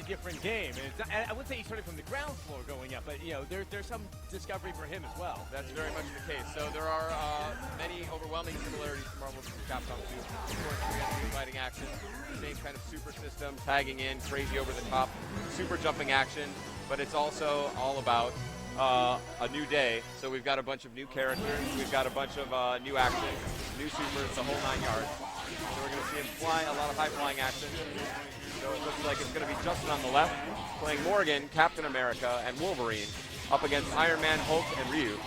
a different game. And it's not, I wouldn't say he's starting from the ground floor going up, but there's some discovery for him as well. That's very much the case. So there are many overwhelming similarities to Marvel vs. Capcom 2. Of course, we have new fighting action, same kind of super system, tagging in, crazy over the top, super jumping action, but it's also all about a new day. So we've got a bunch of new characters, we've got a bunch of new action, new supers, the whole 9 yards. So we're going to see him fly a lot of high-flying action. So it looks like it's going to be Justin on the left, playing Morgan, Captain America, and Wolverine, up against Iron Man, Hulk, and Ryu.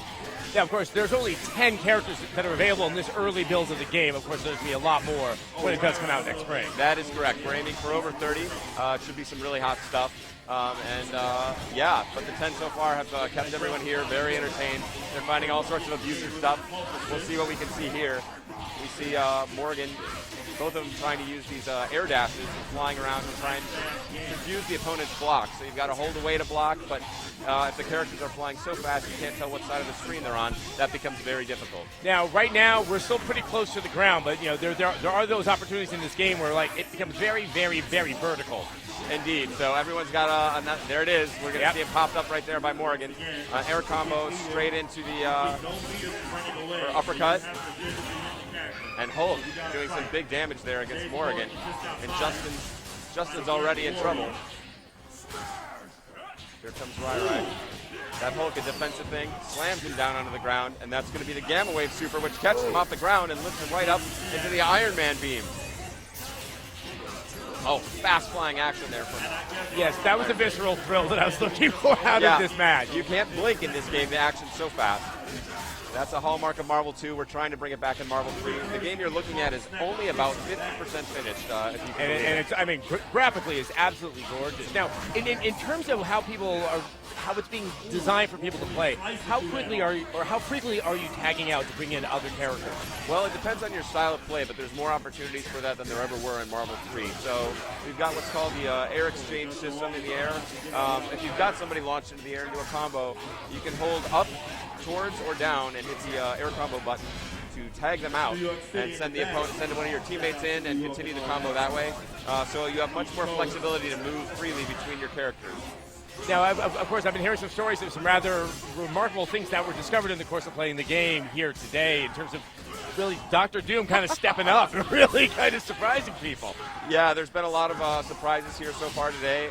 Yeah, of course, there's only 10 characters that are available in this early build of the game. Of course, there's going to be a lot more when it does come out next spring. That is correct. We're aiming for over 30. It should be some really hot stuff. Yeah, but the 10 so far have kept everyone here very entertained. They're finding all sorts of abusive stuff. We'll see what we can see here. We see Morgan, both of them trying to use these air dashes and flying around and trying to confuse the opponent's block. So you've got to hold away to block, but if the characters are flying so fast you can't tell what side of the screen they're on, that becomes very difficult. Now, right now, we're still pretty close to the ground, but there are those opportunities in this game where it becomes very, very, very vertical. Indeed. So everyone's got there it is. We're going to see it popped up right there by Morgan. Air combo straight into the uppercut. And Hulk doing some big damage there against Morgan. And Justin's already in trouble. Here comes Rai. That Hulk, a defensive thing, slams him down onto the ground, and that's going to be the Gamma Wave Super, which catches him off the ground and lifts him right up into the Iron Man beam. Oh, fast flying action there from him. Yes, that was a visceral thrill that I was looking for out of this match. You can't blink in this game. The action's so fast. That's a hallmark of Marvel 2. We're trying to bring it back in Marvel 3. The game you're looking at is only about 50% finished. If you can and it's, I mean, graphically is absolutely gorgeous. Now, in terms of how it's being designed for people to play, how frequently are you tagging out to bring in other characters? Well, it depends on your style of play, but there's more opportunities for that than there ever were in Marvel 3. So we've got what's called the air exchange system in the air. If you've got somebody launched into the air into a combo, you can hold up, towards, or down and hit the air combo button to tag them out and send one of your teammates in and continue the combo that way. So you have much more flexibility to move freely between your characters. Now, of course, I've been hearing some stories of some rather remarkable things that were discovered in the course of playing the game here today in terms of really Dr. Doom kind of stepping up and really kind of surprising people. Yeah, there's been a lot of surprises here so far today.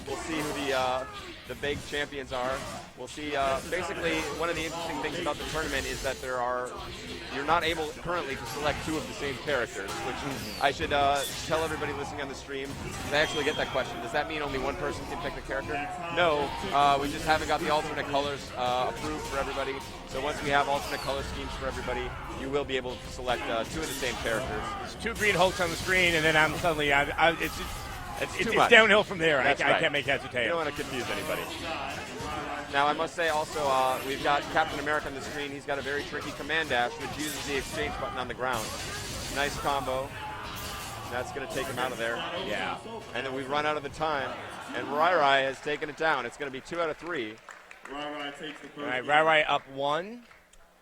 We'll see who the big champions are. We'll see, basically, one of the interesting things about the tournament is that you're not able currently to select 2 of the same characters, which I should tell everybody listening on the stream, because I actually get that question. Does that mean only one person can pick the character? No, we just haven't got the alternate colors approved for everybody. So once we have alternate color schemes for everybody, you will be able to select 2 of the same characters. There's 2 green Hulks on the screen, and then it's downhill from there. I can't make heads or tails. You don't want to confuse anybody. Now, I must say also, we've got Captain America on the screen. He's got a very tricky command dash, which uses the exchange button on the ground. Nice combo. That's going to take him out of there. Yeah. And then we've run out of the time, and Rai has taken it down. It's going to be 2 out of 3. Rai takes the first. All right, Rai up 1.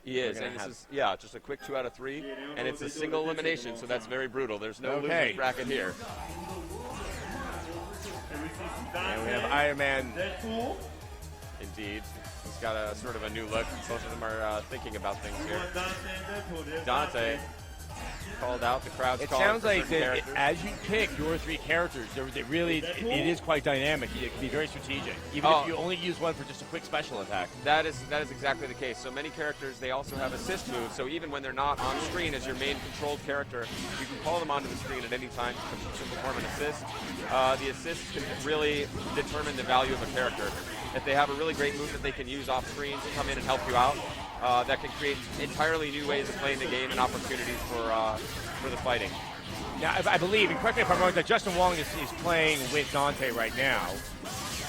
He is, and this is, just a quick 2 out of 3, and it's a single elimination, so that's very brutal. There's no losers bracket here. And we have Iron Man. Indeed. He's got a sort of a new look. Both of them are thinking about things here. Dante called out. The crowd's It calling. Sounds like as you pick your 3 characters, it is quite dynamic. It can be very strategic, even if you only use one for just a quick special attack. That is exactly the case. So many characters, they also have assist moves. So even when they're not on screen as your main controlled character, you can call them onto the screen at any time to perform an assist. The assists can really determine the value of a character. If they have a really great move that they can use off screen to come in and help you out, that can create entirely new ways of playing the game and opportunities for the fighting. Now, I believe, and correct me if I'm wrong, that Justin Wong is playing with Dante right now.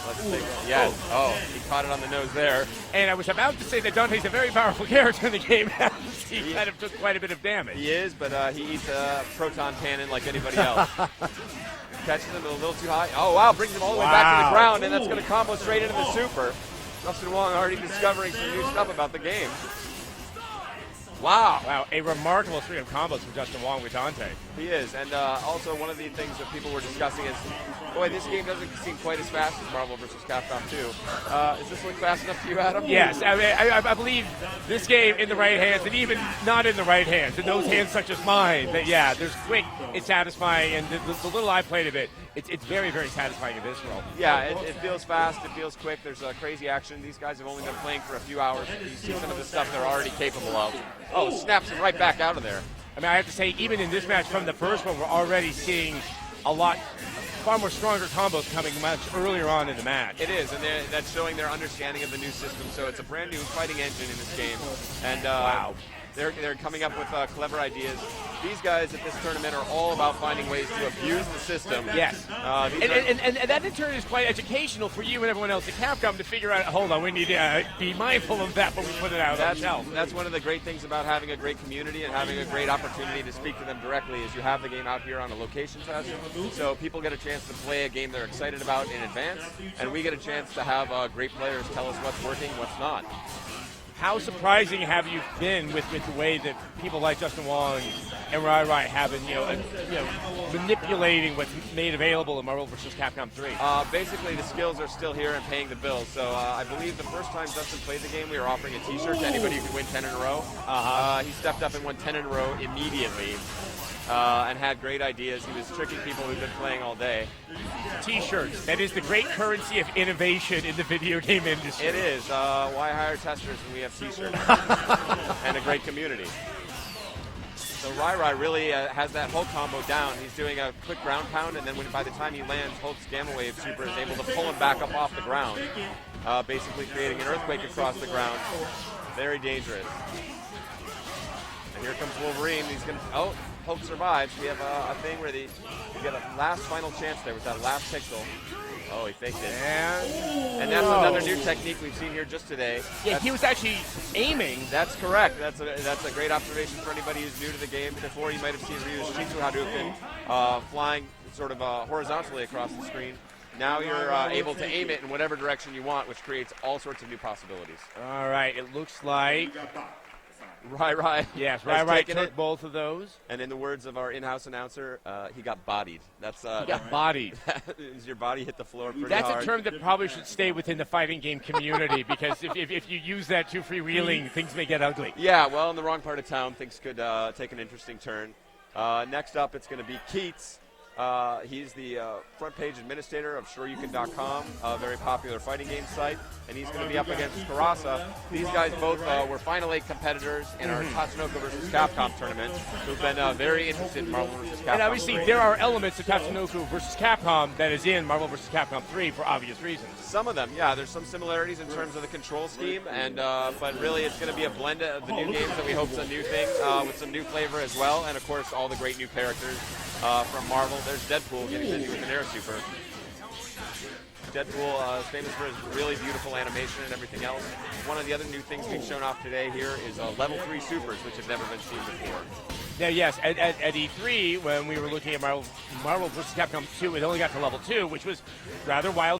Let's take a yes. Oh, he caught it on the nose there. And I was about to say that Dante's a very powerful character in the game. he kind of took quite a bit of damage. He is, but he eats a proton cannon like anybody else. Catches him a little too high. Oh, wow, brings him all the way back to the ground, and that's going to combo straight into the super. Justin Wong already discovering some new stuff about the game. Wow. Wow, a remarkable string of combos from Justin Wong with Dante. He is, and also one of the things that people were discussing is, boy, this game doesn't seem quite as fast as Marvel vs. Capcom 2. Is this look fast enough to you, Adam? Yes, I mean, I believe this game in the right hands, and even not in the right hands, in those hands such as mine, that yeah, there's quick, it's satisfying, and the little I played of it, it's very, very satisfying and visceral. Yeah, it feels fast, it feels quick, there's crazy action. These guys have only been playing for a few hours. You see some of the stuff they're already capable of. Oh, snaps him right back out of there. I mean, I have to say, even in this match from the first one, we're already seeing far more stronger combos coming much earlier on in the match. It is, and that's showing their understanding of the new system. So it's a brand new fighting engine in this game, and wow. They're coming up with clever ideas. These guys at this tournament are all about finding ways to abuse the system. Yes. And that in turn is quite educational for you and everyone else at Capcom to figure out, hold on, we need to be mindful of that when we put it out on the shelf. That's one of the great things about having a great community and having a great opportunity to speak to them directly is you have the game out here on a location test. So people get a chance to play a game they're excited about in advance, and we get a chance to have great players tell us what's working, what's not. How surprising have you been with the way that people like Justin Wong and Rai have been, manipulating what's made available in Marvel vs. Capcom 3? Basically, the skills are still here and paying the bills. So I believe the first time Justin played the game, we were offering a T-shirt to anybody who could win 10 in a row. He stepped up and won 10 in a row immediately. And had great ideas. He was tricking people who've been playing all day. T-shirts. That is the great currency of innovation in the video game industry. It is. Why hire testers when we have T-shirts and a great community? So Rai really has that whole combo down. He's doing a quick ground pound, and then by the time he lands, Hulk's Gamma Wave Super is able to pull him back up off the ground, basically creating an earthquake across the ground. Very dangerous. And here comes Wolverine. He's going to... Hulk survives. We have a thing where we get a last final chance there with that last pixel. Oh, he faked it. And that's another new technique we've seen here just today. Yeah, he was actually aiming. That's correct. That's a great observation for anybody who's new to the game. Before, you might have seen Ryu's Shitsu Hadouken flying sort of horizontally across the screen. Now you're able to aim it in whatever direction you want, which creates all sorts of new possibilities. All right, it looks like... Rai. Yes, Rai took both of those. And in the words of our in-house announcer, he got bodied. He got bodied. Is your body hit the floor pretty hard? That's a term that probably should stay within the fighting game community because if you use that too freewheeling, things may get ugly. Yeah, well, in the wrong part of town, things could take an interesting turn. Next up, it's going to be Keats. He's the front page administrator of SureYouCan.com, a very popular fighting game site, and he's going to be up against Karasa. These guys both were Final 8 competitors in our Tatsunoko vs. Capcom tournament, who've been very interested in Marvel vs. Capcom. And obviously, there are elements of Tatsunoko vs. Capcom that is in Marvel vs. Capcom 3 for obvious reasons. Some of them, yeah. There's some similarities in terms of the control scheme, and but really it's going to be a blend of the new games that we hope is a new thing with some new flavor as well, and of course all the great new characters from Marvel. There's Deadpool getting busy with an air super. Deadpool is famous for his really beautiful animation and everything else. One of the other new things being shown off today here is level 3 supers, which have never been seen before. Now, yes, at E3, when we were looking at Marvel vs. Capcom 2, it only got to level 2, which was rather wild.